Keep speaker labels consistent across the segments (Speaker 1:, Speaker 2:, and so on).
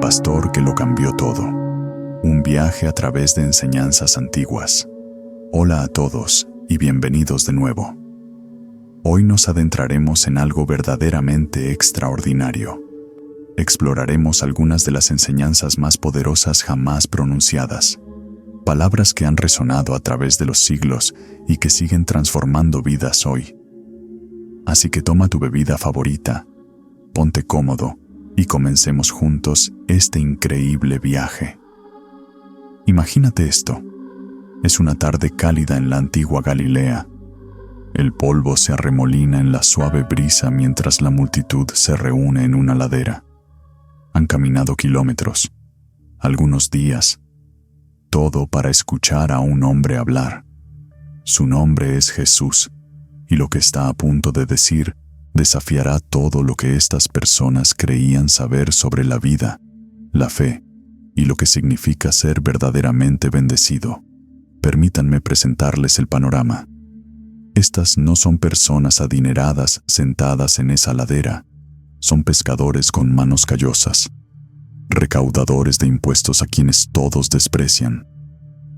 Speaker 1: pastor que lo cambió todo. Un viaje a través de enseñanzas antiguas. Hola a todos y bienvenidos de nuevo. Hoy nos adentraremos en algo verdaderamente extraordinario. Exploraremos algunas de las enseñanzas más poderosas jamás pronunciadas. Palabras que han resonado a través de los siglos y que siguen transformando vidas hoy. Así que toma tu bebida favorita, ponte cómodo y comencemos juntos este increíble viaje. Imagínate esto. Es una tarde cálida en la antigua Galilea. El polvo se arremolina en la suave brisa mientras la multitud se reúne en una ladera. Han caminado kilómetros, algunos días, todo para escuchar a un hombre hablar. Su nombre es Jesús, y lo que está a punto de decir desafiará todo lo que estas personas creían saber sobre la vida, la fe y lo que significa ser verdaderamente bendecido. Permítanme presentarles el panorama. Estas no son personas adineradas sentadas en esa ladera. Son pescadores con manos callosas, recaudadores de impuestos a quienes todos desprecian,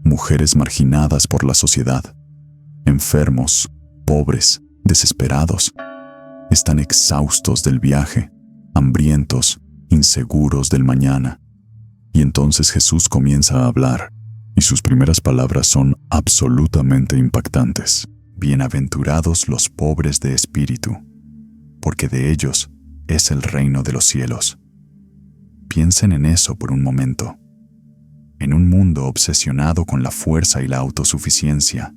Speaker 1: mujeres marginadas por la sociedad, enfermos, pobres, desesperados. Están exhaustos del viaje, hambrientos, inseguros del mañana. Y entonces Jesús comienza a hablar, y sus primeras palabras son absolutamente impactantes. Bienaventurados los pobres de espíritu, porque de ellos es el reino de los cielos. Piensen en eso por un momento. En un mundo obsesionado con la fuerza y la autosuficiencia,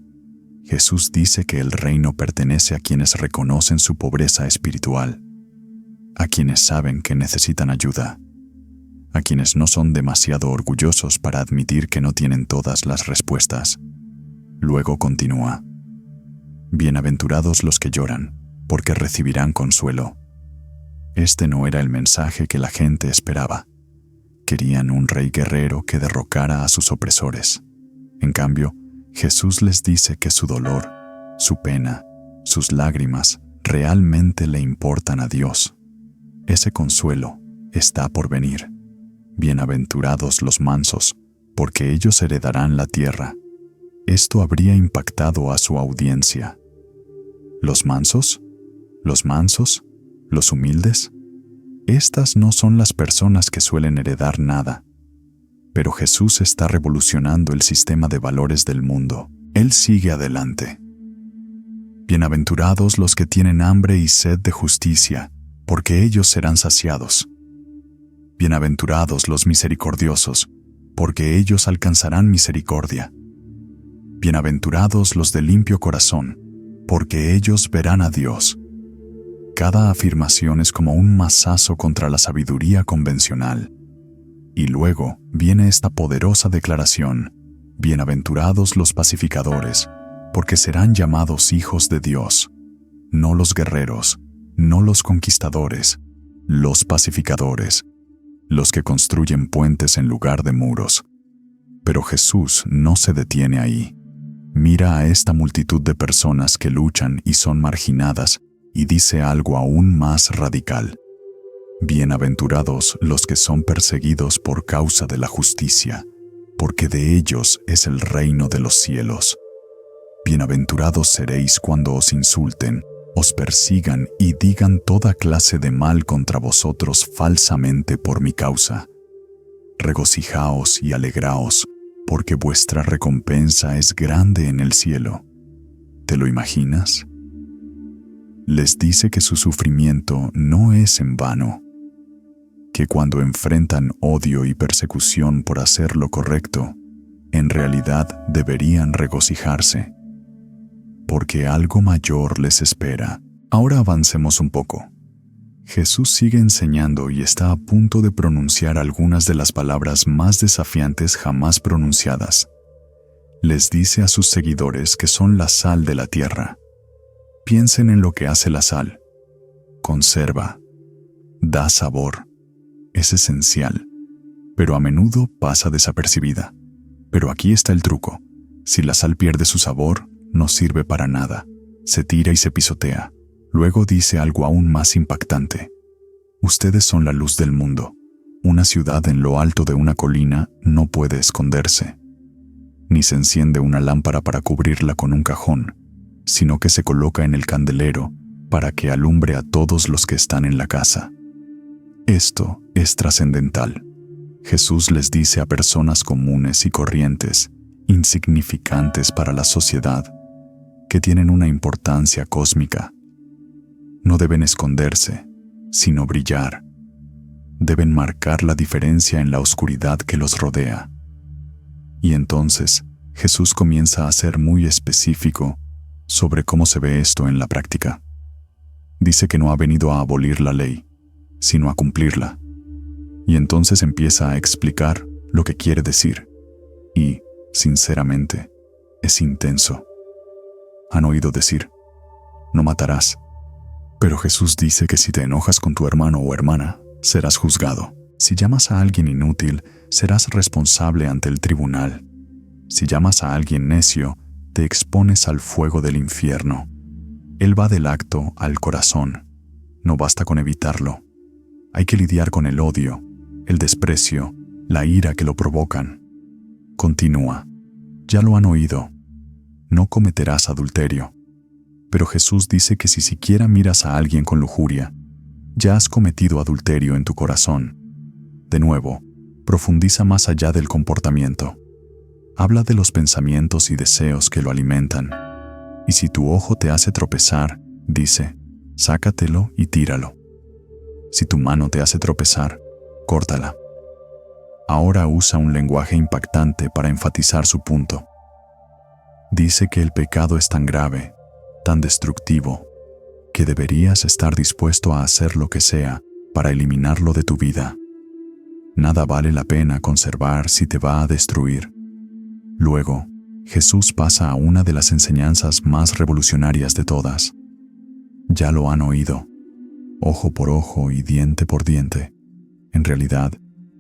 Speaker 1: Jesús dice que el reino pertenece a quienes reconocen su pobreza espiritual, a quienes saben que necesitan ayuda, a quienes no son demasiado orgullosos para admitir que no tienen todas las respuestas. Luego continúa: Bienaventurados los que lloran, porque recibirán consuelo. Este no era el mensaje que la gente esperaba. Querían un rey guerrero que derrocara a sus opresores. En cambio, Jesús les dice que su dolor, su pena, sus lágrimas realmente le importan a Dios. Ese consuelo está por venir. Bienaventurados los mansos, porque ellos heredarán la tierra. Esto habría impactado a su audiencia. ¿Los mansos? ¿Los mansos? ¿Los humildes? Estas no son las personas que suelen heredar nada. Pero Jesús está revolucionando el sistema de valores del mundo. Él sigue adelante. Bienaventurados los que tienen hambre y sed de justicia, porque ellos serán saciados. Bienaventurados los misericordiosos, porque ellos alcanzarán misericordia. Bienaventurados los de limpio corazón, porque ellos verán a Dios. Cada afirmación es como un mazazo contra la sabiduría convencional. Y luego viene esta poderosa declaración: Bienaventurados los pacificadores, porque serán llamados hijos de Dios. No los guerreros, no los conquistadores, los pacificadores, los que construyen puentes en lugar de muros. Pero Jesús no se detiene ahí. Mira a esta multitud de personas que luchan y son marginadas y dice algo aún más radical: Bienaventurados los que son perseguidos por causa de la justicia, porque de ellos es el reino de los cielos. Bienaventurados seréis cuando os insulten, os persigan y digan toda clase de mal contra vosotros falsamente por mi causa. Regocijaos y alegraos, porque vuestra recompensa es grande en el cielo. ¿Te lo imaginas? Les dice que su sufrimiento no es en vano, que cuando enfrentan odio y persecución por hacer lo correcto, en realidad deberían regocijarse, porque algo mayor les espera. Ahora avancemos un poco. Jesús sigue enseñando y está a punto de pronunciar algunas de las palabras más desafiantes jamás pronunciadas. Les dice a sus seguidores que son la sal de la tierra. Piensen en lo que hace la sal. Conserva, da sabor, es esencial, pero a menudo pasa desapercibida. Pero aquí está el truco: si la sal pierde su sabor, no sirve para nada, se tira y se pisotea. Luego dice algo aún más impactante: ustedes son la luz del mundo. Una ciudad en lo alto de una colina no puede esconderse, ni se enciende una lámpara para cubrirla con un cajón, sino que se coloca en el candelero para que alumbre a todos los que están en la casa. Esto es trascendental. Jesús les dice a personas comunes y corrientes, insignificantes para la sociedad, que tienen una importancia cósmica. No deben esconderse, sino brillar. Deben marcar la diferencia en la oscuridad que los rodea. Y entonces, Jesús comienza a ser muy específico sobre cómo se ve esto en la práctica. Dice que no ha venido a abolir la ley, sino a cumplirla. Y entonces empieza a explicar lo que quiere decir. Y, sinceramente, es intenso. Han oído decir, no matarás. Pero Jesús dice que si te enojas con tu hermano o hermana, serás juzgado. Si llamas a alguien inútil, serás responsable ante el tribunal. Si llamas a alguien necio, te expones al fuego del infierno. Él va del acto al corazón. No basta con evitarlo. Hay que lidiar con el odio, el desprecio, la ira que lo provocan. Continúa. Ya lo han oído. No cometerás adulterio. Pero Jesús dice que si siquiera miras a alguien con lujuria, ya has cometido adulterio en tu corazón. De nuevo, profundiza más allá del comportamiento. Habla de los pensamientos y deseos que lo alimentan. Y si tu ojo te hace tropezar, dice, sácatelo y tíralo. Si tu mano te hace tropezar, córtala. Ahora usa un lenguaje impactante para enfatizar su punto. Dice que el pecado es tan grave, tan destructivo, que deberías estar dispuesto a hacer lo que sea para eliminarlo de tu vida. Nada vale la pena conservar si te va a destruir. Luego, Jesús pasa a una de las enseñanzas más revolucionarias de todas. Ya lo han oído, ojo por ojo y diente por diente. En realidad,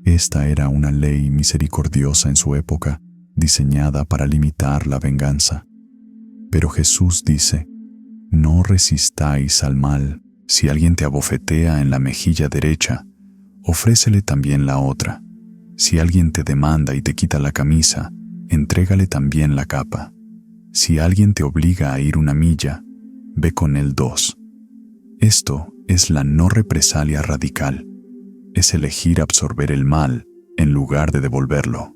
Speaker 1: esta era una ley misericordiosa en su época, diseñada para limitar la venganza. Pero Jesús dice, no resistáis al mal. Si alguien te abofetea en la mejilla derecha, ofrécele también la otra. Si alguien te demanda y te quita la camisa, entrégale también la capa. Si alguien te obliga a ir 1 milla, ve con él 2. Esto es la no represalia radical. Es elegir absorber el mal en lugar de devolverlo.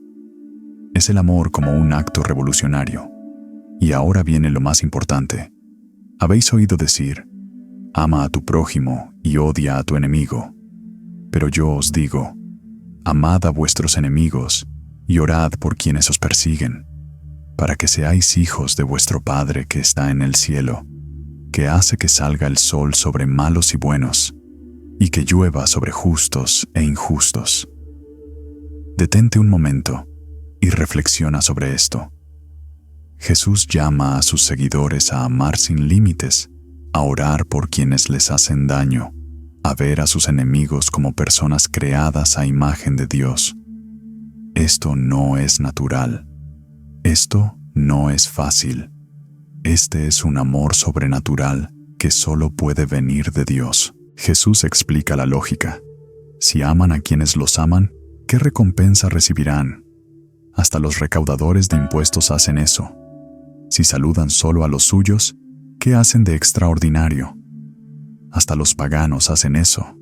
Speaker 1: Es el amor como un acto revolucionario. Y ahora viene lo más importante. Habéis oído decir, ama a tu prójimo y odia a tu enemigo. Pero yo os digo, amad a vuestros enemigos y orad por quienes os persiguen, para que seáis hijos de vuestro Padre que está en el cielo, que hace que salga el sol sobre malos y buenos, y que llueva sobre justos e injustos. Detente un momento y reflexiona sobre esto. Jesús llama a sus seguidores a amar sin límites, a orar por quienes les hacen daño, a ver a sus enemigos como personas creadas a imagen de Dios. Esto no es natural. Esto no es fácil. Este es un amor sobrenatural que solo puede venir de Dios. Jesús explica la lógica. Si aman a quienes los aman, ¿qué recompensa recibirán? Hasta los recaudadores de impuestos hacen eso. Si saludan solo a los suyos, ¿qué hacen de extraordinario? Hasta los paganos hacen eso.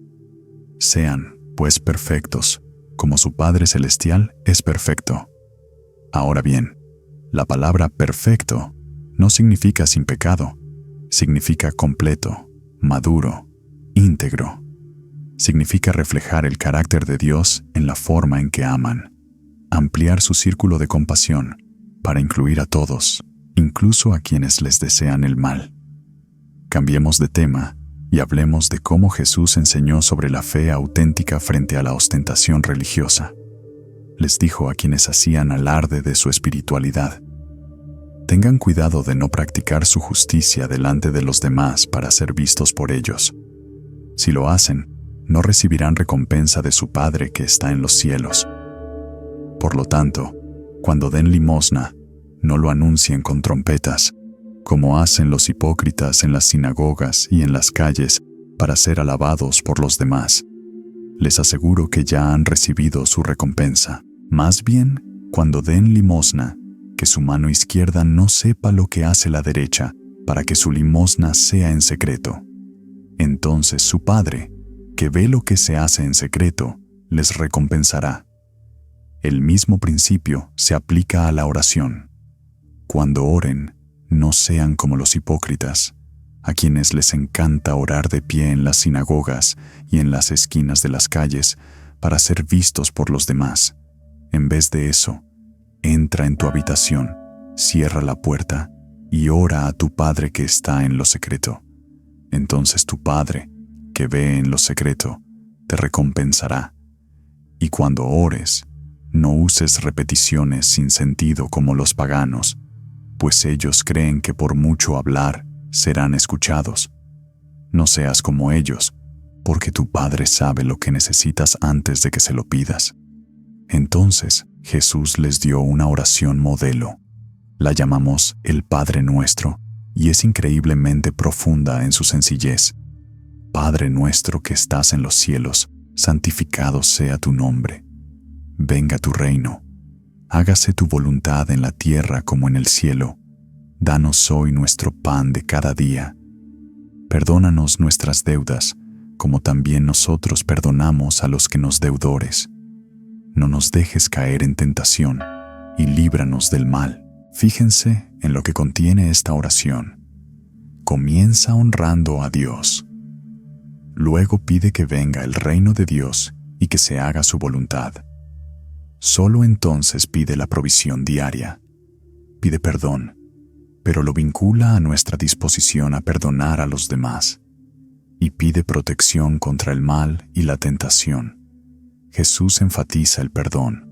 Speaker 1: Sean, pues, perfectos, como su Padre Celestial es perfecto. Ahora bien, la palabra perfecto no significa sin pecado, significa completo, maduro, íntegro. Significa reflejar el carácter de Dios en la forma en que aman, ampliar su círculo de compasión para incluir a todos, incluso a quienes les desean el mal. Cambiemos de tema y hablemos de cómo Jesús enseñó sobre la fe auténtica frente a la ostentación religiosa. Les dijo a quienes hacían alarde de su espiritualidad: tengan cuidado de no practicar su justicia delante de los demás para ser vistos por ellos. Si lo hacen, no recibirán recompensa de su Padre que está en los cielos. Por lo tanto, cuando den limosna, no lo anuncien con trompetas, como hacen los hipócritas en las sinagogas y en las calles para ser alabados por los demás. les aseguro que ya han recibido su recompensa. Más bien, cuando den limosna, que su mano izquierda no sepa lo que hace la derecha, para que su limosna sea en secreto. Entonces su Padre, que ve lo que se hace en secreto, les recompensará. El mismo principio se aplica a la oración. Cuando oren, no sean como los hipócritas, a quienes les encanta orar de pie en las sinagogas y en las esquinas de las calles para ser vistos por los demás. En vez de eso, entra en tu habitación, cierra la puerta y ora a tu Padre que está en lo secreto. Entonces tu Padre, que ve en lo secreto, te recompensará. Y cuando ores, no uses repeticiones sin sentido como los paganos, pues ellos creen que por mucho hablar serán escuchados. No seas como ellos, porque tu Padre sabe lo que necesitas antes de que se lo pidas. Entonces Jesús les dio una oración modelo. La llamamos el Padre Nuestro y es increíblemente profunda en su sencillez. Padre nuestro que estás en los cielos, santificado sea tu nombre. Venga tu reino. Hágase tu voluntad en la tierra como en el cielo. Danos hoy nuestro pan de cada día. Perdónanos nuestras deudas, como también nosotros perdonamos a los que nos deudores. No nos dejes caer en tentación, y líbranos del mal. Fíjense en lo que contiene esta oración. Comienza honrando a Dios. Luego pide que venga el reino de Dios y que se haga su voluntad. Solo entonces pide la provisión diaria. Pide perdón, pero lo vincula a nuestra disposición a perdonar a los demás. Y pide protección contra el mal y la tentación. Jesús enfatiza el perdón.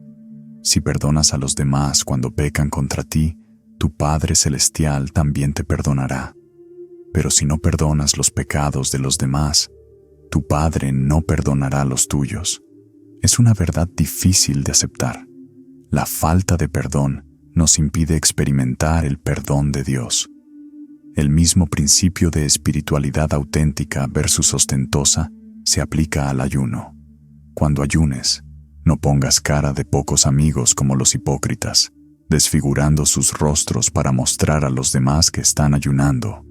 Speaker 1: Si perdonas a los demás cuando pecan contra ti, tu Padre Celestial también te perdonará. Pero si no perdonas los pecados de los demás, tu Padre no perdonará los tuyos. Es una verdad difícil de aceptar. La falta de perdón nos impide experimentar el perdón de Dios. El mismo principio de espiritualidad auténtica versus ostentosa se aplica al ayuno. Cuando ayunes, no pongas cara de pocos amigos como los hipócritas, desfigurando sus rostros para mostrar a los demás que están ayunando.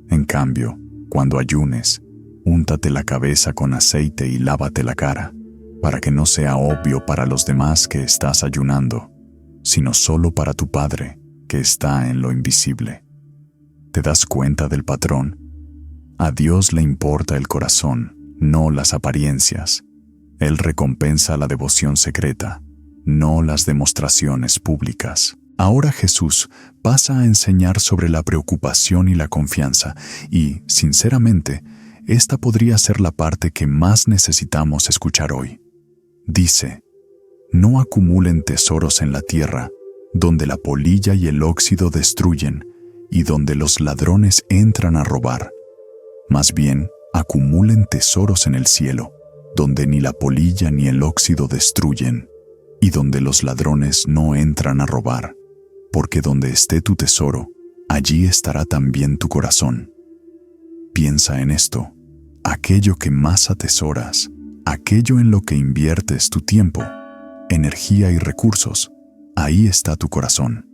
Speaker 1: En cambio, cuando ayunes, úntate la cabeza con aceite y lávate la cara, para que no sea obvio para los demás que estás ayunando, sino solo para tu Padre, que está en lo invisible. ¿Te das cuenta del patrón? A Dios le importa el corazón, no las apariencias. Él recompensa la devoción secreta, no las demostraciones públicas. Ahora Jesús pasa a enseñar sobre la preocupación y la confianza, y, sinceramente, esta podría ser la parte que más necesitamos escuchar hoy. Dice: no acumulen tesoros en la tierra, donde la polilla y el óxido destruyen, y donde los ladrones entran a robar. Más bien, acumulen tesoros en el cielo, donde ni la polilla ni el óxido destruyen, y donde los ladrones no entran a robar. Porque donde esté tu tesoro, allí estará también tu corazón. Piensa en esto: aquello que más atesoras, aquello en lo que inviertes tu tiempo, energía y recursos, ahí está tu corazón.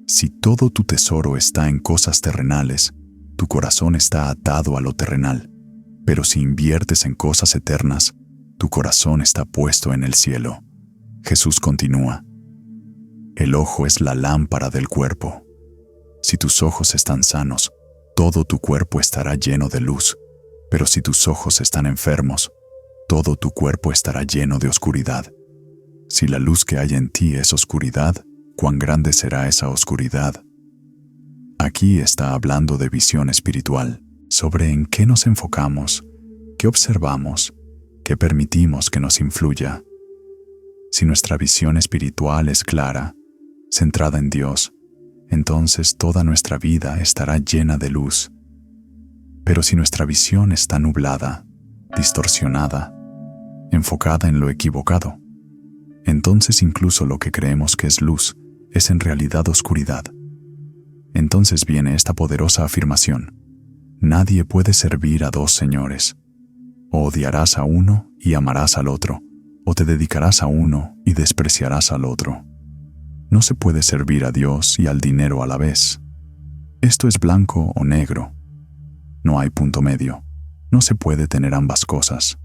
Speaker 1: Si todo tu tesoro está en cosas terrenales, tu corazón está atado a lo terrenal. Pero si inviertes en cosas eternas, tu corazón está puesto en el cielo. Jesús continúa: el ojo es la lámpara del cuerpo. Si tus ojos están sanos, todo tu cuerpo estará lleno de luz. Pero si tus ojos están enfermos, todo tu cuerpo estará lleno de oscuridad. Si la luz que hay en ti es oscuridad, ¿cuán grande será esa oscuridad? Aquí está hablando de visión espiritual, sobre en qué nos enfocamos, qué observamos, qué permitimos que nos influya. Si nuestra visión espiritual es clara, centrada en Dios, entonces toda nuestra vida estará llena de luz. Pero si nuestra visión está nublada, distorsionada, enfocada en lo equivocado, entonces incluso lo que creemos que es luz es en realidad oscuridad. Entonces viene esta poderosa afirmación: nadie puede servir a dos señores. O odiarás a uno y amarás al otro, o te dedicarás a uno y despreciarás al otro. No se puede servir a Dios y al dinero a la vez. Esto es blanco o negro. No hay punto medio. No se puede tener ambas cosas.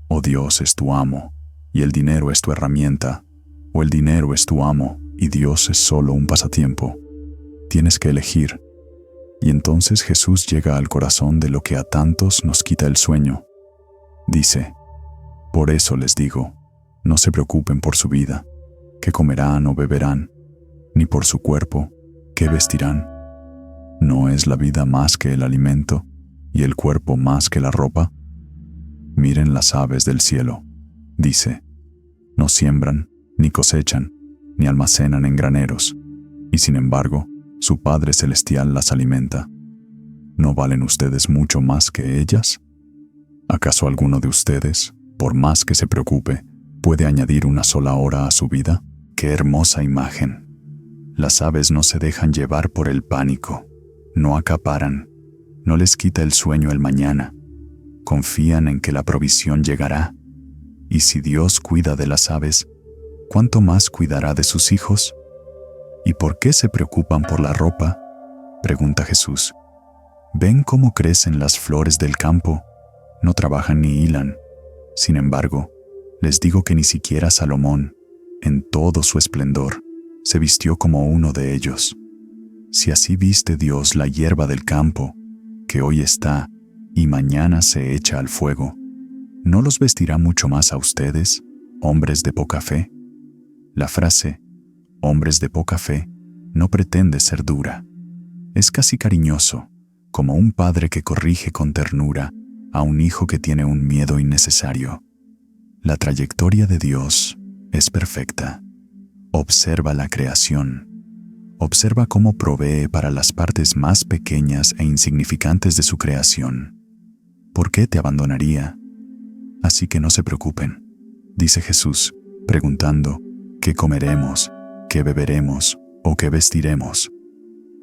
Speaker 1: O Dios es tu amo y el dinero es tu herramienta, o el dinero es tu amo y Dios es solo un pasatiempo. Tienes que elegir. Y entonces Jesús llega al corazón de lo que a tantos nos quita el sueño. Dice: por eso les digo, no se preocupen por su vida, qué comerán o beberán, ni por su cuerpo, qué vestirán. ¿No es la vida más que el alimento y el cuerpo más que la ropa? Miren las aves del cielo, dice, no siembran, ni cosechan, ni almacenan en graneros, y sin embargo, su Padre Celestial las alimenta. ¿No valen ustedes mucho más que ellas? ¿Acaso alguno de ustedes, por más que se preocupe, puede añadir una sola hora a su vida? ¡Qué hermosa imagen! Las aves no se dejan llevar por el pánico, no acaparan, no les quita el sueño el mañana. Confían en que la provisión llegará. Y si Dios cuida de las aves, ¿cuánto más cuidará de sus hijos? ¿Y por qué se preocupan por la ropa?, pregunta Jesús. ¿Ven cómo crecen las flores del campo? No trabajan ni hilan. Sin embargo, les digo que ni siquiera Salomón, en todo su esplendor, se vistió como uno de ellos. Si así viste Dios la hierba del campo, que hoy está y mañana se echa al fuego, ¿no los vestirá mucho más a ustedes, hombres de poca fe? La frase hombres de poca fe no pretende ser dura. Es casi cariñoso, como un padre que corrige con ternura a un hijo que tiene un miedo innecesario. La trayectoria de Dios es perfecta. Observa la creación. Observa cómo provee para las partes más pequeñas e insignificantes de su creación. ¿Por qué te abandonaría? Así que no se preocupen, dice Jesús, preguntando: ¿qué comeremos? ¿Qué beberemos? ¿O qué vestiremos?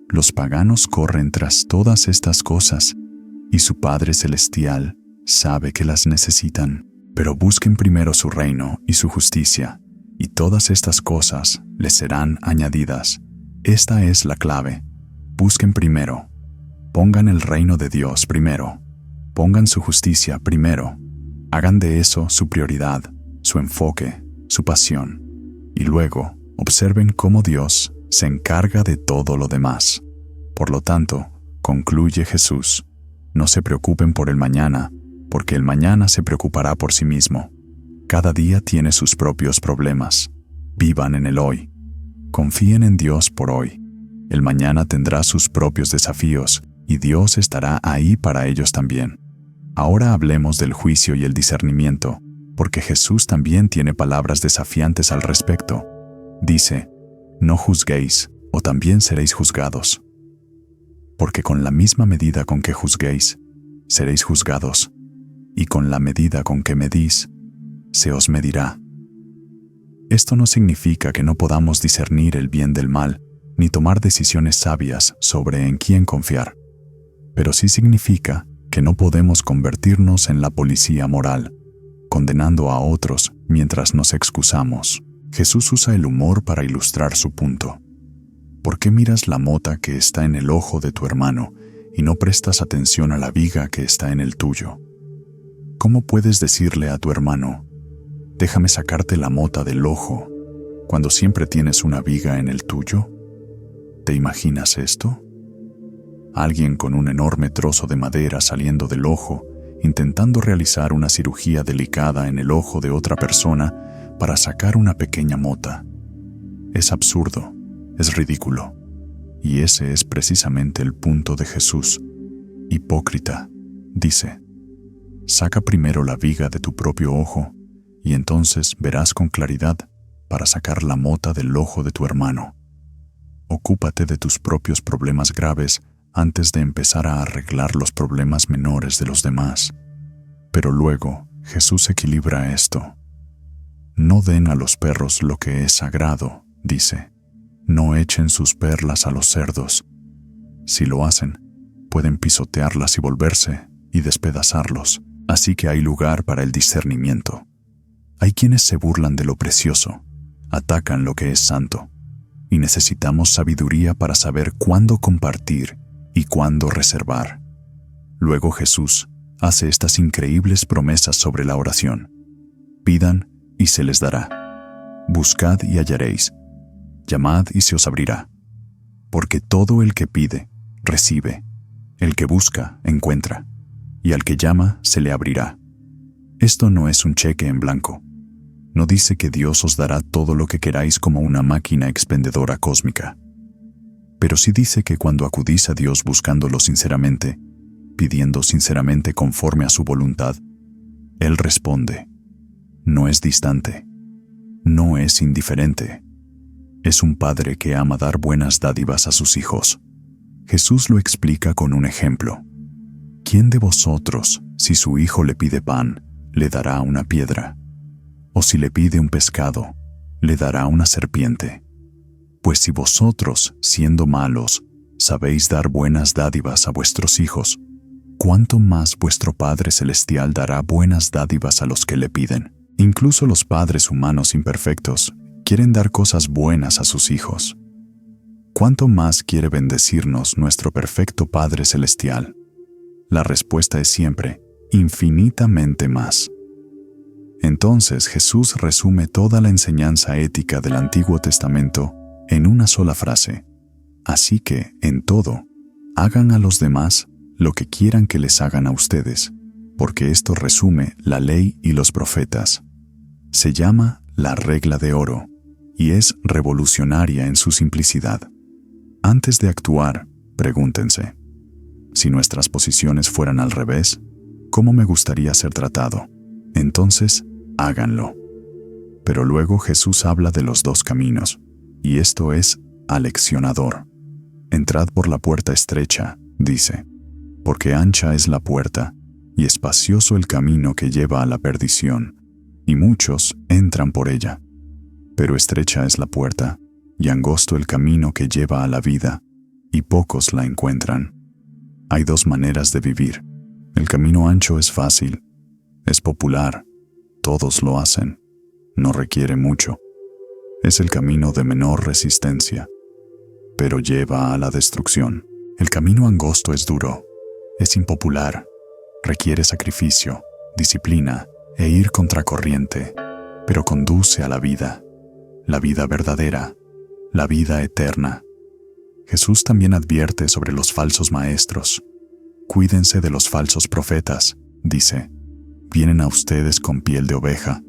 Speaker 1: Los paganos corren tras todas estas cosas, y su Padre Celestial sabe que las necesitan. Pero busquen primero su reino y su justicia, y todas estas cosas les serán añadidas. Esta es la clave. Busquen primero. Pongan el reino de Dios primero. Pongan su justicia primero. Hagan de eso su prioridad, su enfoque, su pasión. Y luego, observen cómo Dios se encarga de todo lo demás. Por lo tanto, concluye Jesús, no se preocupen por el mañana, porque el mañana se preocupará por sí mismo. Cada día tiene sus propios problemas. Vivan en el hoy. Confíen en Dios por hoy. El mañana tendrá sus propios desafíos y Dios estará ahí para ellos también. Ahora hablemos del juicio y el discernimiento, porque Jesús también tiene palabras desafiantes al respecto. Dice: no juzguéis, o también seréis juzgados. Porque con la misma medida con que juzguéis, seréis juzgados, y con la medida con que medís, se os medirá. Esto no significa que no podamos discernir el bien del mal, ni tomar decisiones sabias sobre en quién confiar. Pero sí significa que no podemos convertirnos en la policía moral, condenando a otros mientras nos excusamos. Jesús usa el humor para ilustrar su punto. ¿Por qué miras la mota que está en el ojo de tu hermano y no prestas atención a la viga que está en el tuyo? ¿Cómo puedes decirle a tu hermano: déjame sacarte la mota del ojo, cuando siempre tienes una viga en el tuyo? ¿Te imaginas esto? Alguien con un enorme trozo de madera saliendo del ojo, intentando realizar una cirugía delicada en el ojo de otra persona para sacar una pequeña mota. Es absurdo, es ridículo. Y ese es precisamente el punto de Jesús. Hipócrita, dice, saca primero la viga de tu propio ojo, y entonces verás con claridad para sacar la mota del ojo de tu hermano. Ocúpate de tus propios problemas graves antes de empezar a arreglar los problemas menores de los demás. Pero luego, Jesús equilibra esto. No den a los perros lo que es sagrado, dice. No echen sus perlas a los cerdos. Si lo hacen, pueden pisotearlas y volverse y despedazarlos. Así que hay lugar para el discernimiento. Hay quienes se burlan de lo precioso, atacan lo que es santo, y necesitamos sabiduría para saber cuándo compartir y cuándo reservar. Luego Jesús hace estas increíbles promesas sobre la oración. Pidan y se les dará. Buscad y hallaréis. Llamad y se os abrirá. Porque todo el que pide, recibe. El que busca, encuentra. Y al que llama, se le abrirá. Esto no es un cheque en blanco. No dice que Dios os dará todo lo que queráis como una máquina expendedora cósmica. Pero sí dice que cuando acudís a Dios buscándolo sinceramente, pidiendo sinceramente conforme a su voluntad, Él responde. No es distante. No es indiferente. Es un padre que ama dar buenas dádivas a sus hijos. Jesús lo explica con un ejemplo. ¿Quién de vosotros, si su hijo le pide pan, le dará una piedra? ¿O si le pide un pescado, le dará una serpiente? Pues si vosotros, siendo malos, sabéis dar buenas dádivas a vuestros hijos, ¿cuánto más vuestro Padre Celestial dará buenas dádivas a los que le piden? Incluso los padres humanos imperfectos quieren dar cosas buenas a sus hijos. ¿Cuánto más quiere bendecirnos nuestro perfecto Padre Celestial? La respuesta es siempre, infinitamente más. Entonces Jesús resume toda la enseñanza ética del Antiguo Testamento en una sola frase. Así que, en todo, hagan a los demás lo que quieran que les hagan a ustedes, porque esto resume la ley y los profetas. Se llama la regla de oro, y es revolucionaria en su simplicidad. Antes de actuar, pregúntense, si nuestras posiciones fueran al revés, ¿cómo me gustaría ser tratado? Entonces, háganlo. Pero luego Jesús habla de los dos caminos, y esto es aleccionador. Entrad por la puerta estrecha, dice, porque ancha es la puerta, y espacioso el camino que lleva a la perdición, y muchos entran por ella. Pero estrecha es la puerta, y angosto el camino que lleva a la vida, y pocos la encuentran. Hay dos maneras de vivir. El camino ancho es fácil, es popular, todos lo hacen, no requiere mucho. Es el camino de menor resistencia, pero lleva a la destrucción. El camino angosto es duro, es impopular, requiere sacrificio, disciplina e ir contracorriente, pero conduce a la vida verdadera, la vida eterna. Jesús también advierte sobre los falsos maestros. Cuídense de los falsos profetas, dice. Vienen a ustedes con piel de oveja,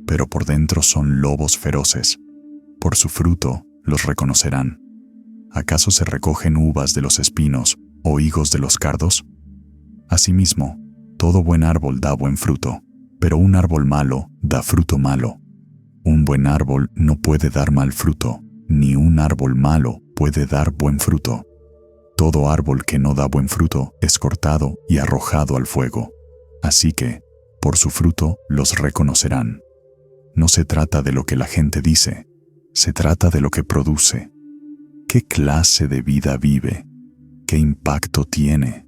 Speaker 1: pero por dentro son lobos feroces. Por su fruto los reconocerán. ¿Acaso se recogen uvas de los espinos o higos de los cardos? Asimismo, todo buen árbol da buen fruto, pero un árbol malo da fruto malo. Un buen árbol no puede dar mal fruto, ni un árbol malo puede dar buen fruto. Todo árbol que no da buen fruto es cortado y arrojado al fuego. Así que, por su fruto los reconocerán. No se trata de lo que la gente dice, se trata de lo que produce. ¿Qué clase de vida vive? ¿Qué impacto tiene?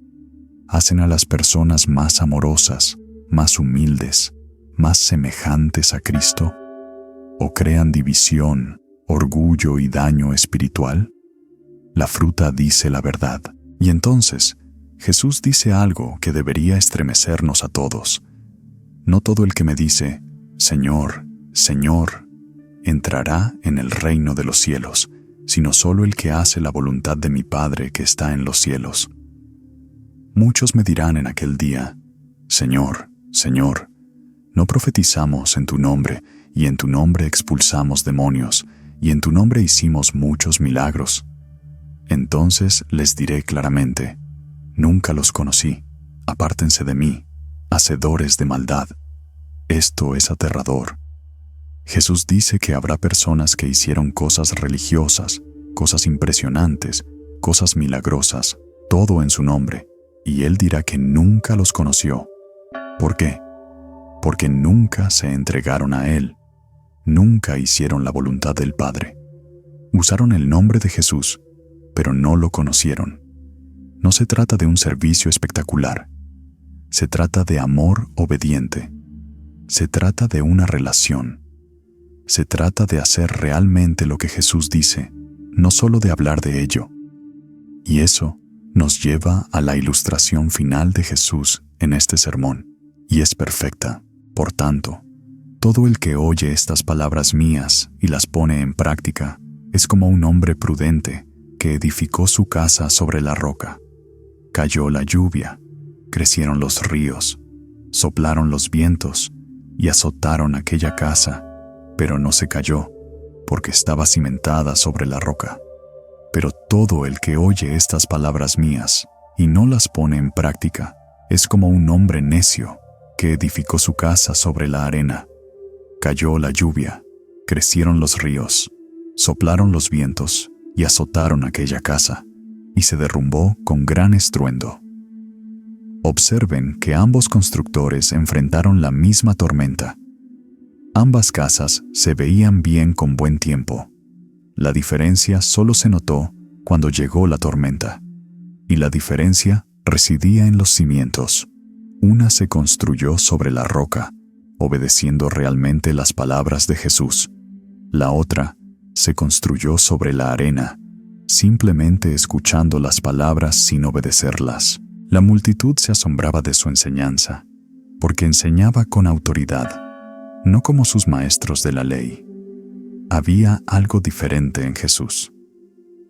Speaker 1: ¿Hacen a las personas más amorosas, más humildes, más semejantes a Cristo? ¿O crean división, orgullo y daño espiritual? La fruta dice la verdad. Y entonces, Jesús dice algo que debería estremecernos a todos. No todo el que me dice, Señor, Señor, entrará en el reino de los cielos, sino solo el que hace la voluntad de mi Padre que está en los cielos. Muchos me dirán en aquel día, Señor, Señor, ¿no profetizamos en tu nombre, y en tu nombre expulsamos demonios, y en tu nombre hicimos muchos milagros? Entonces les diré claramente, nunca los conocí, apártense de mí, hacedores de maldad. Esto es aterrador. Jesús dice que habrá personas que hicieron cosas religiosas, cosas impresionantes, cosas milagrosas, todo en su nombre, y Él dirá que nunca los conoció. ¿Por qué? Porque nunca se entregaron a Él, nunca hicieron la voluntad del Padre. Usaron el nombre de Jesús, pero no lo conocieron. No se trata de un servicio espectacular. Se trata de amor obediente. Se trata de una relación. Se trata de hacer realmente lo que Jesús dice, no solo de hablar de ello. Y eso nos lleva a la ilustración final de Jesús en este sermón, y es perfecta. Por tanto, todo el que oye estas palabras mías y las pone en práctica es como un hombre prudente que edificó su casa sobre la roca. Cayó la lluvia, crecieron los ríos, soplaron los vientos y azotaron aquella casa, pero no se cayó, porque estaba cimentada sobre la roca. Pero todo el que oye estas palabras mías y no las pone en práctica es como un hombre necio que edificó su casa sobre la arena. Cayó la lluvia, crecieron los ríos, soplaron los vientos y azotaron aquella casa, y se derrumbó con gran estruendo. Observen que ambos constructores enfrentaron la misma tormenta. Ambas casas se veían bien con buen tiempo. La diferencia solo se notó cuando llegó la tormenta, y la diferencia residía en los cimientos. Una se construyó sobre la roca, obedeciendo realmente las palabras de Jesús. La otra se construyó sobre la arena, simplemente escuchando las palabras sin obedecerlas. La multitud se asombraba de su enseñanza, porque enseñaba con autoridad, no como sus maestros de la ley. Había algo diferente en Jesús.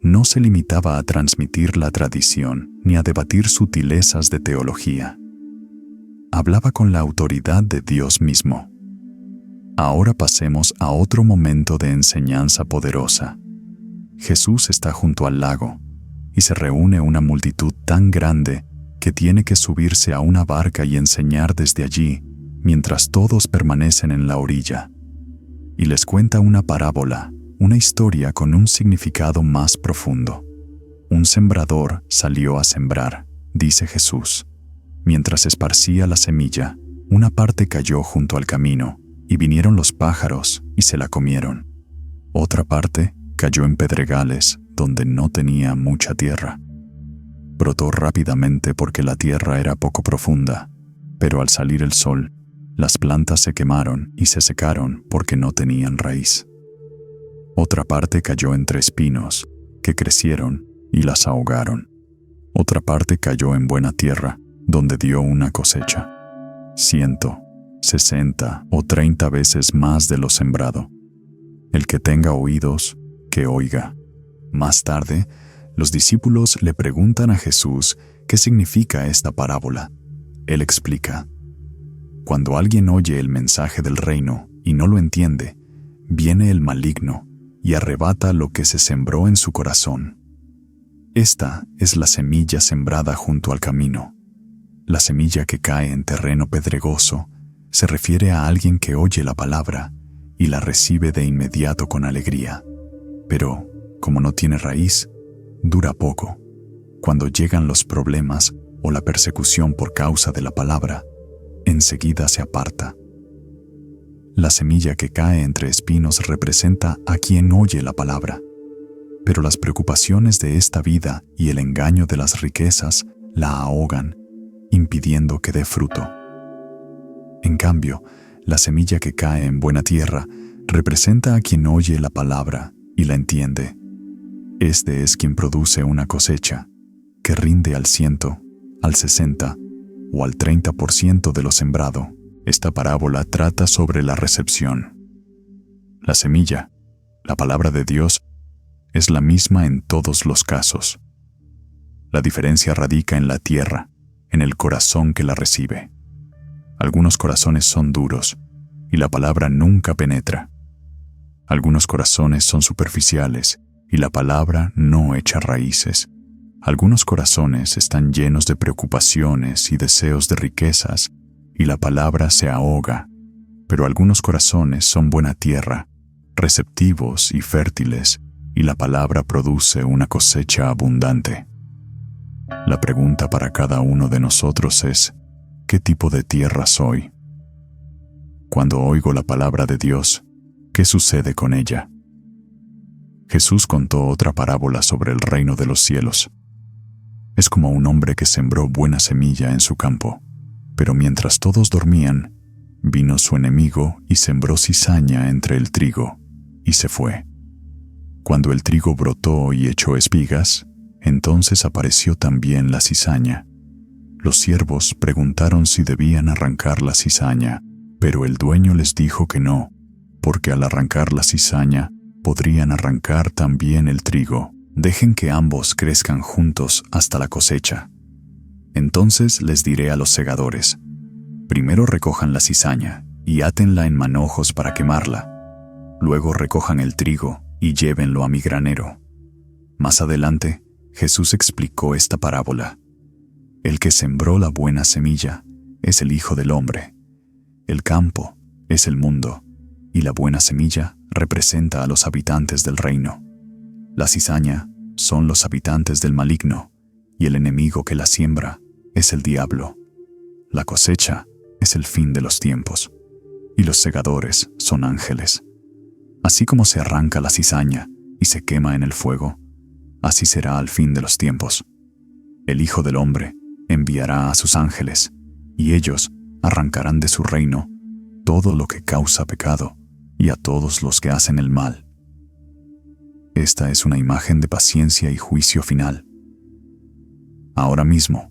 Speaker 1: No se limitaba a transmitir la tradición ni a debatir sutilezas de teología. Hablaba con la autoridad de Dios mismo. Ahora pasemos a otro momento de enseñanza poderosa. Jesús está junto al lago y se reúne una multitud tan grande que tiene que subirse a una barca y enseñar desde allí, mientras todos permanecen en la orilla. Y les cuenta una parábola, una historia con un significado más profundo. Un sembrador salió a sembrar, dice Jesús. Mientras esparcía la semilla, una parte cayó junto al camino, y vinieron los pájaros y se la comieron. Otra parte cayó en pedregales, donde no tenía mucha tierra. Brotó rápidamente porque la tierra era poco profunda, pero al salir el sol, las plantas se quemaron y se secaron porque no tenían raíz. Otra parte cayó entre espinos, que crecieron y las ahogaron. Otra parte cayó en buena tierra, donde dio una cosecha, 100, 60 o 30 veces más de lo sembrado. El que tenga oídos, que oiga. Más tarde, los discípulos le preguntan a Jesús qué significa esta parábola. Él explica: cuando alguien oye el mensaje del reino y no lo entiende, viene el maligno y arrebata lo que se sembró en su corazón. Esta es la semilla sembrada junto al camino. La semilla que cae en terreno pedregoso se refiere a alguien que oye la palabra y la recibe de inmediato con alegría. Pero, como no tiene raíz, dura poco. Cuando llegan los problemas o la persecución por causa de la palabra, enseguida se aparta. La semilla que cae entre espinos representa a quien oye la palabra, pero las preocupaciones de esta vida y el engaño de las riquezas la ahogan, impidiendo que dé fruto. En cambio, la semilla que cae en buena tierra representa a quien oye la palabra y la entiende. Este es quien produce una cosecha que rinde al 100, al 60 o al 30% de lo sembrado. Esta parábola trata sobre la recepción. La semilla, la palabra de Dios, es la misma en todos los casos. La diferencia radica en la tierra, en el corazón que la recibe. Algunos corazones son duros y la palabra nunca penetra. Algunos corazones son superficiales y la palabra no echa raíces. Algunos corazones están llenos de preocupaciones y deseos de riquezas y la palabra se ahoga. Pero algunos corazones son buena tierra, receptivos y fértiles, y la palabra produce una cosecha abundante. La pregunta para cada uno de nosotros es: ¿qué tipo de tierra soy? Cuando oigo la palabra de Dios, ¿qué sucede con ella? Jesús contó otra parábola sobre el reino de los cielos. Es como un hombre que sembró buena semilla en su campo, Pero mientras todos dormían, vino su enemigo y sembró cizaña entre el trigo, y se fue. Cuando el trigo brotó y echó espigas, entonces apareció también la cizaña. Los siervos preguntaron si debían arrancar la cizaña, pero el dueño les dijo que no, porque al arrancar la cizaña, podrían arrancar también el trigo. Dejen que ambos crezcan juntos hasta la cosecha. Entonces les diré a los segadores: primero recojan la cizaña y átenla en manojos para quemarla. Luego recojan el trigo y llévenlo a mi granero. Más adelante, Jesús explicó esta parábola. El que sembró la buena semilla es el Hijo del Hombre. El campo es el mundo, y la buena semilla representa a los habitantes del reino. La cizaña son los habitantes del maligno, y el enemigo que la siembra es el diablo. La cosecha es el fin de los tiempos, y los segadores son ángeles. Así como se arranca la cizaña y se quema en el fuego, así será al fin de los tiempos. El Hijo del Hombre enviará a sus ángeles, y ellos arrancarán de su reino todo lo que causa pecado y a todos los que hacen el mal. Esta es una imagen de paciencia y juicio final. Ahora mismo,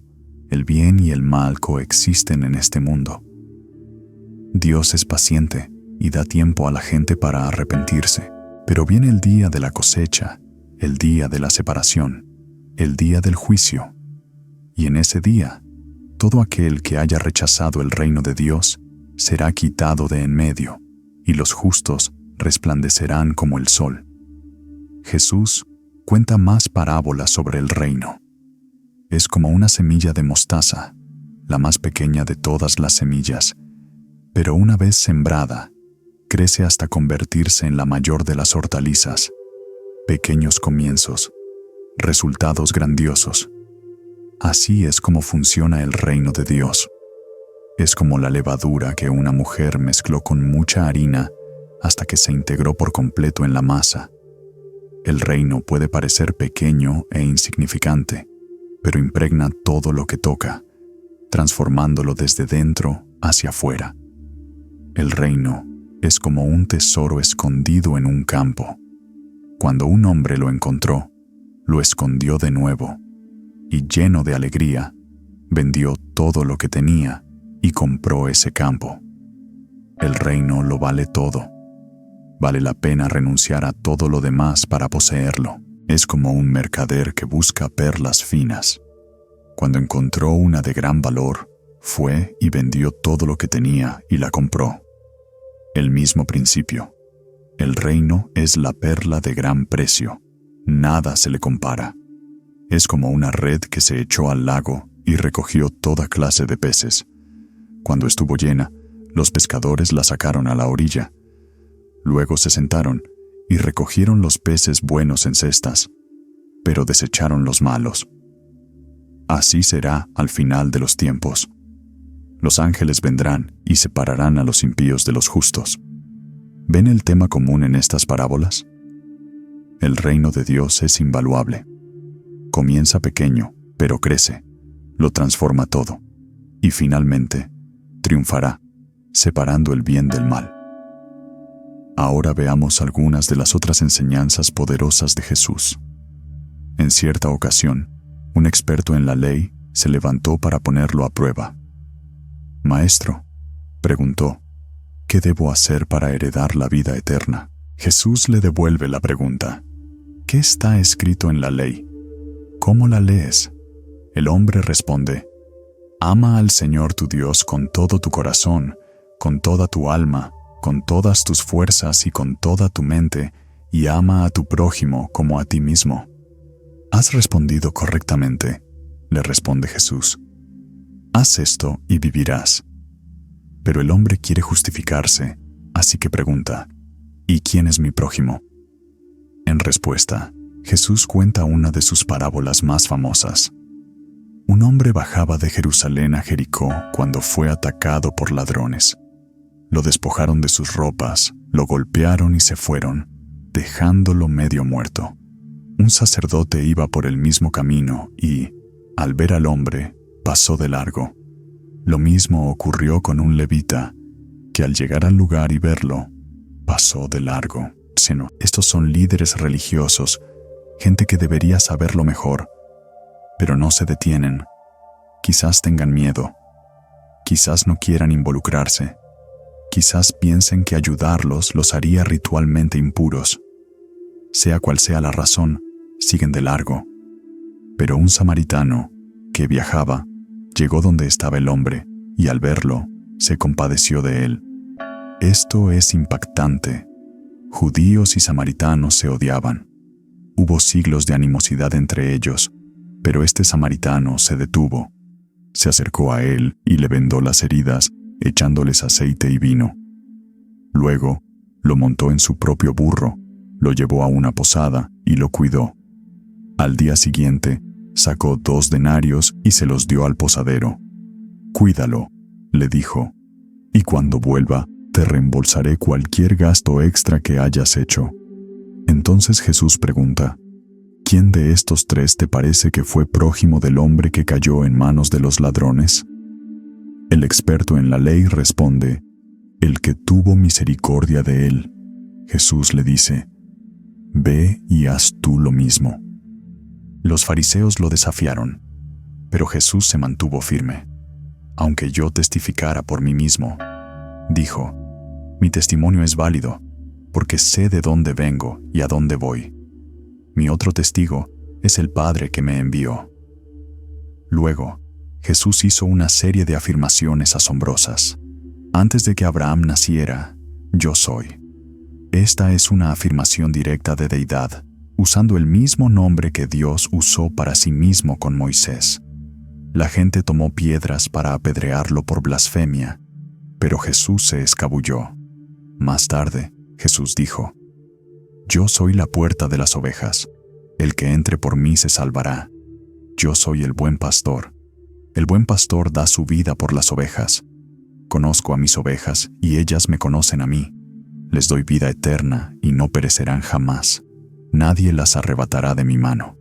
Speaker 1: el bien y el mal coexisten en este mundo. Dios es paciente y da tiempo a la gente para arrepentirse, pero viene el día de la cosecha, el día de la separación, el día del juicio. Y en ese día, todo aquel que haya rechazado el reino de Dios será quitado de en medio, y los justos resplandecerán como el sol. Jesús cuenta más parábolas sobre el reino. Es como una semilla de mostaza, la más pequeña de todas las semillas, pero una vez sembrada, crece hasta convertirse en la mayor de las hortalizas. Pequeños comienzos, resultados grandiosos. Así es como funciona el reino de Dios. Es como la levadura que una mujer mezcló con mucha harina hasta que se integró por completo en la masa. El reino puede parecer pequeño e insignificante, pero impregna todo lo que toca, transformándolo desde dentro hacia afuera. El reino es como un tesoro escondido en un campo. Cuando un hombre lo encontró, lo escondió de nuevo, y lleno de alegría, vendió todo lo que tenía y compró ese campo. El reino lo vale todo. Vale la pena renunciar a todo lo demás para poseerlo. Es como un mercader que busca perlas finas. Cuando encontró una de gran valor, fue y vendió todo lo que tenía y la compró. El mismo principio. El reino es la perla de gran precio. Nada se le compara. Es como una red que se echó al lago y recogió toda clase de peces. Cuando estuvo llena, los pescadores la sacaron a la orilla. Luego se sentaron y recogieron los peces buenos en cestas, pero desecharon los malos. Así será al final de los tiempos. Los ángeles vendrán y separarán a los impíos de los justos. ¿Ven el tema común en estas parábolas? El reino de Dios es invaluable. Comienza pequeño, pero crece, lo transforma todo, y finalmente triunfará, separando el bien del mal. Ahora veamos algunas de las otras enseñanzas poderosas de Jesús. En cierta ocasión, un experto en la ley se levantó para ponerlo a prueba. «Maestro», preguntó, «¿qué debo hacer para heredar la vida eterna?». Jesús le devuelve la pregunta. «¿Qué está escrito en la ley? ¿Cómo la lees?». El hombre responde, «Ama al Señor tu Dios con todo tu corazón, con toda tu alma, con todas tus fuerzas y con toda tu mente, y ama a tu prójimo como a ti mismo». «Has respondido correctamente», le responde Jesús. «Haz esto y vivirás». Pero el hombre quiere justificarse, así que pregunta, «¿Y quién es mi prójimo?». En respuesta, Jesús cuenta una de sus parábolas más famosas. Un hombre bajaba de Jerusalén a Jericó cuando fue atacado por ladrones. Lo despojaron de sus ropas, lo golpearon y se fueron, dejándolo medio muerto. Un sacerdote iba por el mismo camino y, al ver al hombre, pasó de largo. Lo mismo ocurrió con un levita, que al llegar al lugar y verlo, pasó de largo. Estos son líderes religiosos, gente que debería saberlo mejor, pero no se detienen. Quizás tengan miedo, quizás no quieran involucrarse, quizás piensen que ayudarlos los haría ritualmente impuros. Sea cual sea la razón, siguen de largo. Pero un samaritano, que viajaba, llegó donde estaba el hombre, y al verlo, se compadeció de él. Esto es impactante. Judíos y samaritanos se odiaban. Hubo siglos de animosidad entre ellos, pero este samaritano se detuvo. Se acercó a él y le vendó las heridas, echándoles aceite y vino. Luego, lo montó en su propio burro, lo llevó a una posada y lo cuidó. Al día siguiente, sacó 2 denarios y se los dio al posadero. «Cuídalo», le dijo, «y cuando vuelva, te reembolsaré cualquier gasto extra que hayas hecho». Entonces Jesús pregunta, ¿quién de estos 3 te parece que fue prójimo del hombre que cayó en manos de los ladrones? El experto en la ley responde, el que tuvo misericordia de él. Jesús le dice, ve y haz tú lo mismo. Los fariseos lo desafiaron, pero Jesús se mantuvo firme. Aunque yo testificara por mí mismo, dijo, mi testimonio es válido, porque sé de dónde vengo y a dónde voy. Mi otro testigo es el Padre que me envió. Luego, Jesús hizo una serie de afirmaciones asombrosas. Antes de que Abraham naciera, yo soy. Esta es una afirmación directa de deidad, usando el mismo nombre que Dios usó para sí mismo con Moisés. La gente tomó piedras para apedrearlo por blasfemia, pero Jesús se escabulló. Más tarde, Jesús dijo, yo soy la puerta de las ovejas. El que entre por mí se salvará. Yo soy el buen pastor. El buen pastor da su vida por las ovejas. Conozco a mis ovejas y ellas me conocen a mí. Les doy vida eterna y no perecerán jamás. Nadie las arrebatará de mi mano.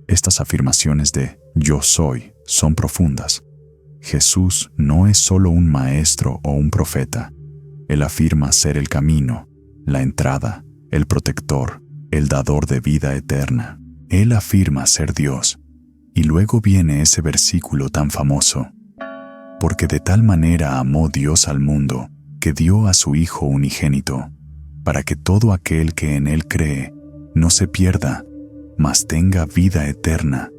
Speaker 1: Estas afirmaciones de yo soy son profundas. Jesús no es solo un maestro o un profeta. Él afirma ser el camino, la entrada, el protector, el dador de vida eterna. Él afirma ser Dios. Y luego viene ese versículo tan famoso. Porque de tal manera amó Dios al mundo, que dio a su Hijo unigénito, para que todo aquel que en Él cree no se pierda, mas tenga vida eterna.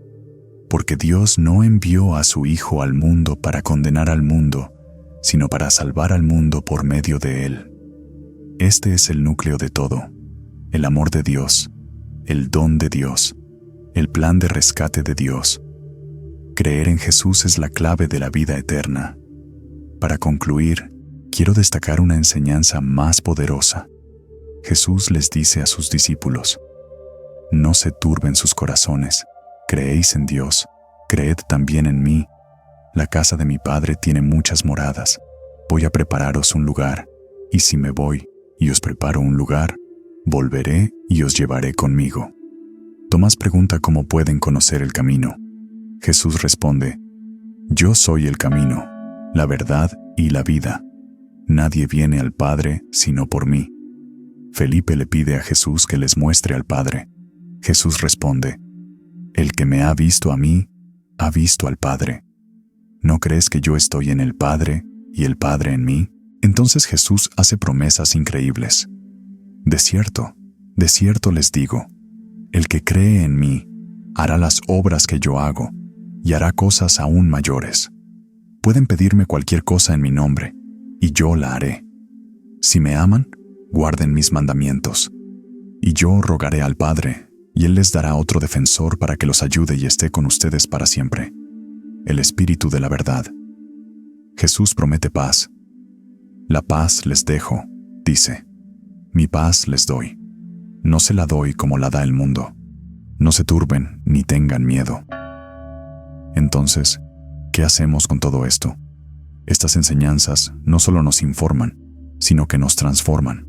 Speaker 1: Porque Dios no envió a su Hijo al mundo para condenar al mundo, sino para salvar al mundo por medio de Él. Este es el núcleo de todo, el amor de Dios, el don de Dios, el plan de rescate de Dios. Creer en Jesús es la clave de la vida eterna. Para concluir, quiero destacar una enseñanza más poderosa. Jesús les dice a sus discípulos, no se turben sus corazones, creéis en Dios, creed también en mí. La casa de mi Padre tiene muchas moradas. Voy a prepararos un lugar, y si me voy y os preparo un lugar, volveré y os llevaré conmigo. Tomás pregunta cómo pueden conocer el camino. Jesús responde, yo soy el camino, la verdad y la vida. Nadie viene al Padre sino por mí. Felipe le pide a Jesús que les muestre al Padre. Jesús responde, el que me ha visto a mí, ha visto al Padre. ¿No crees que yo estoy en el Padre y el Padre en mí? Entonces Jesús hace promesas increíbles. De cierto les digo, el que cree en mí hará las obras que yo hago y hará cosas aún mayores. Pueden pedirme cualquier cosa en mi nombre y yo la haré. Si me aman, guarden mis mandamientos. Y yo rogaré al Padre y Él les dará otro defensor para que los ayude y esté con ustedes para siempre. El Espíritu de la verdad. Jesús promete paz. La paz les dejo, dice. Mi paz les doy. No se la doy como la da el mundo. No se turben ni tengan miedo. Entonces, ¿qué hacemos con todo esto? Estas enseñanzas no solo nos informan, sino que nos transforman.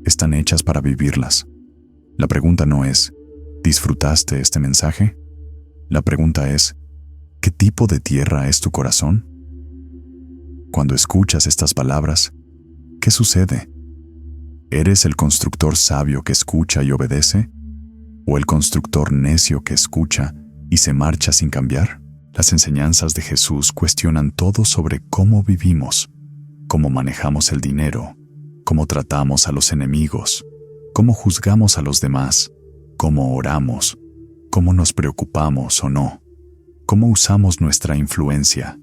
Speaker 1: Están hechas para vivirlas. La pregunta no es, ¿disfrutaste este mensaje? La pregunta es, ¿qué tipo de tierra es tu corazón? Cuando escuchas estas palabras, ¿qué sucede? ¿Eres el constructor sabio que escucha y obedece? ¿O el constructor necio que escucha y se marcha sin cambiar? Las enseñanzas de Jesús cuestionan todo sobre cómo vivimos, cómo manejamos el dinero, cómo tratamos a los enemigos, cómo juzgamos a los demás, cómo oramos, cómo nos preocupamos o no, cómo usamos nuestra influencia.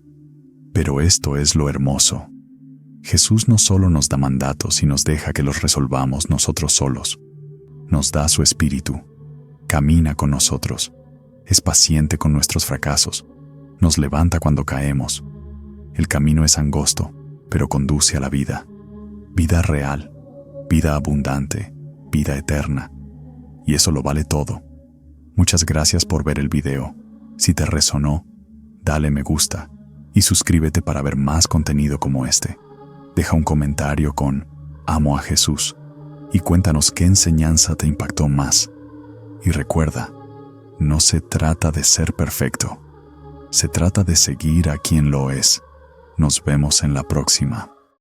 Speaker 1: Pero esto es lo hermoso. Jesús no solo nos da mandatos y nos deja que los resolvamos nosotros solos. Nos da su espíritu, camina con nosotros, es paciente con nuestros fracasos, nos levanta cuando caemos. El camino es angosto, pero conduce a la vida. Vida real, vida abundante, vida eterna. Y eso lo vale todo. Muchas gracias por ver el video. Si te resonó, dale me gusta y suscríbete para ver más contenido como este. Deja un comentario con "Amo a Jesús" y cuéntanos qué enseñanza te impactó más. Y recuerda, no se trata de ser perfecto. Se trata de seguir a quien lo es. Nos vemos en la próxima.